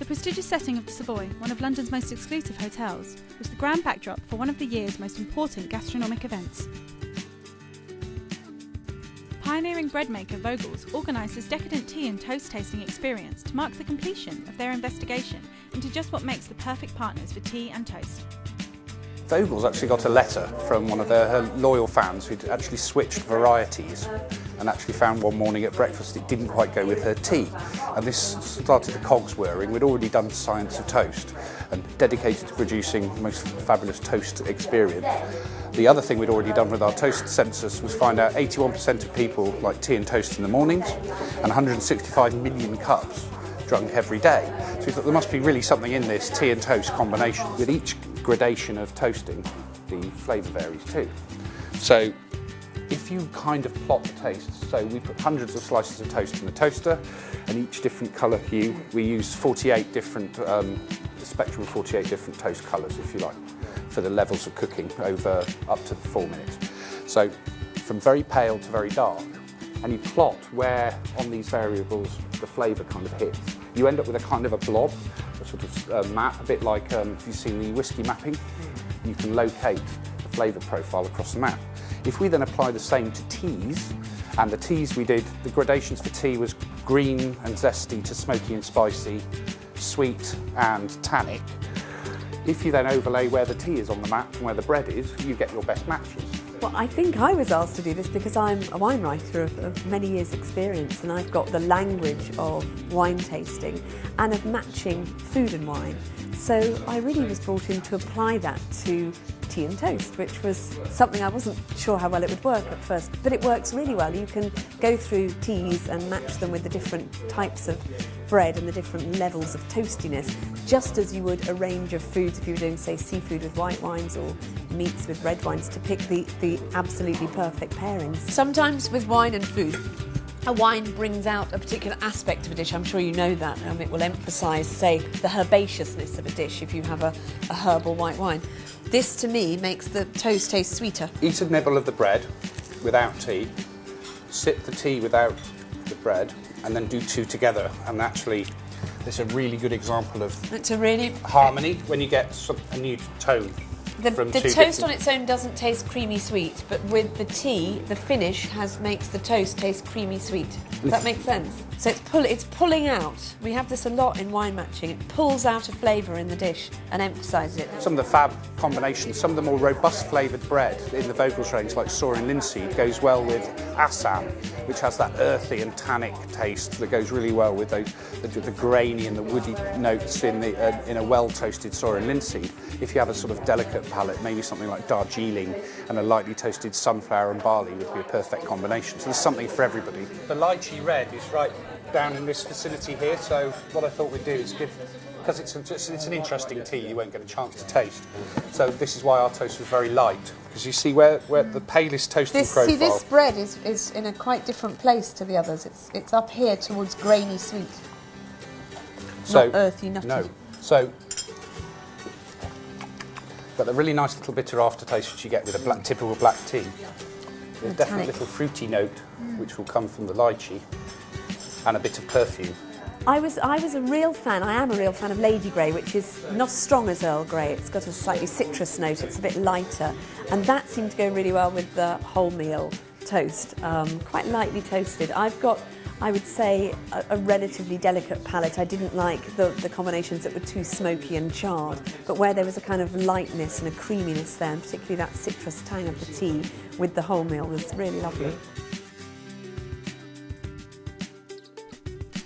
prestigious setting of the Savoy, one of London's most exclusive hotels, was the grand backdrop for one of the year's most important gastronomic events. Pioneering bread maker Vogel's organised this decadent tea and toast tasting experience to mark the completion of their investigation into just what makes the perfect partners for tea and toast. Vogel's actually got a letter from one of her loyal fans who'd actually switched varieties and actually found one morning at breakfast it didn't quite go with her tea. And this started the cogs whirring. We'd already done Science of Toast and dedicated to producing the most fabulous toast experience. The other thing we'd already done with our toast census was find out 81% of people like tea and toast in the mornings and 165 million cups drunk every day. So we thought there must be really something in this tea and toast combination. With each gradation of toasting, the flavour varies too. So if you kind of plot the taste, so we put hundreds of slices of toast in the toaster and each different colour hue, we use 48 different, the spectrum of 48 different toast colours, if you like, for the levels of cooking over up to 4 minutes. So from very pale to very dark, and you plot where on these variables the flavour kind of hits. You end up with a kind of a blob, a sort of map, a bit like if you've seen the whiskey mapping, you can locate the flavour profile across the map. If we then apply the same to teas, and the teas we did, the gradations for tea was green and zesty to smoky and spicy, sweet and tannic. If you then overlay where the tea is on the map and where the bread is, you get your best matches. Well, I think I was asked to do this because I'm a wine writer of many years' experience, and I've got the language of wine tasting and of matching food and wine. So I really was brought in to apply that to tea and toast, which was something I wasn't sure how well it would work at first, but it works really well. You can go through teas and match them with the different types of bread and the different levels of toastiness, just as you would a range of foods if you were doing, say, seafood with white wines or meats with red wines, to pick the absolutely perfect pairings. Sometimes with wine and food, a wine brings out a particular aspect of a dish. I'm sure you know that. It will emphasise, say, the herbaceousness of a dish if you have a herbal white wine. This, to me, makes the toast taste sweeter. Eat a nibble of the bread without tea, sip the tea without the bread, and then do two together. And actually, it's a really good example of harmony when you get a new tone. The toast on its own doesn't taste creamy sweet, but with the tea, the finish makes the toast taste creamy sweet. Does that make sense? So it's pulling out. We have this a lot in wine matching. It pulls out a flavour in the dish and emphasises it. Some of the fab combinations, some of the more robust flavoured bread in the Vogel's range, like soaring linseed, goes well with Assam, which has that earthy and tannic taste that goes really well with the grainy and the woody notes in a well-toasted soaring linseed. If you have a sort of delicate palate, maybe something like Darjeeling and a lightly toasted sunflower and barley would be a perfect combination. So there's something for everybody. The lychee red is right down in this vicinity here, so what I thought we'd do is because it's an interesting tea you won't get a chance to taste. So this is why our toast was very light, because you see where the palest toasting profile... See, this bread is in a quite different place to the others. It's up here towards grainy sweet, not earthy nutty. No, so got a really nice little bitter aftertaste which you get with a typical black tea. There's definitely a little fruity note which will come from the lychee and a bit of perfume. I was a real fan, I am a real fan of Lady Grey, which is not as strong as Earl Grey. It's got a slightly citrus note, it's a bit lighter, and that seemed to go really well with the wholemeal toast, quite lightly toasted. I've got, I would say, a relatively delicate palate. I didn't like the combinations that were too smoky and charred, but where there was a kind of lightness and a creaminess there, and particularly that citrus tang of the tea with the wholemeal was really lovely.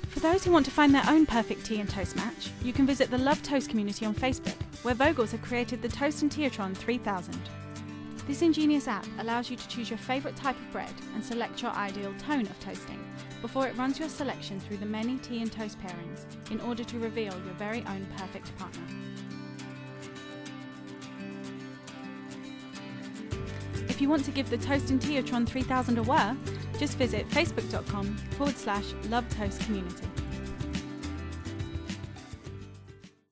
For those who want to find their own perfect tea and toast match, you can visit the Love Toast community on Facebook, where Vogel's have created the Toast and Tea-O-Tron 3000. This ingenious app allows you to choose your favourite type of bread and select your ideal tone of toasting, before it runs your selection through the many tea and toast pairings in order to reveal your very own perfect partner. If you want to give the Toast and Tea-O-Tron 3000 a whirl, just visit facebook.com/Love Toast Community.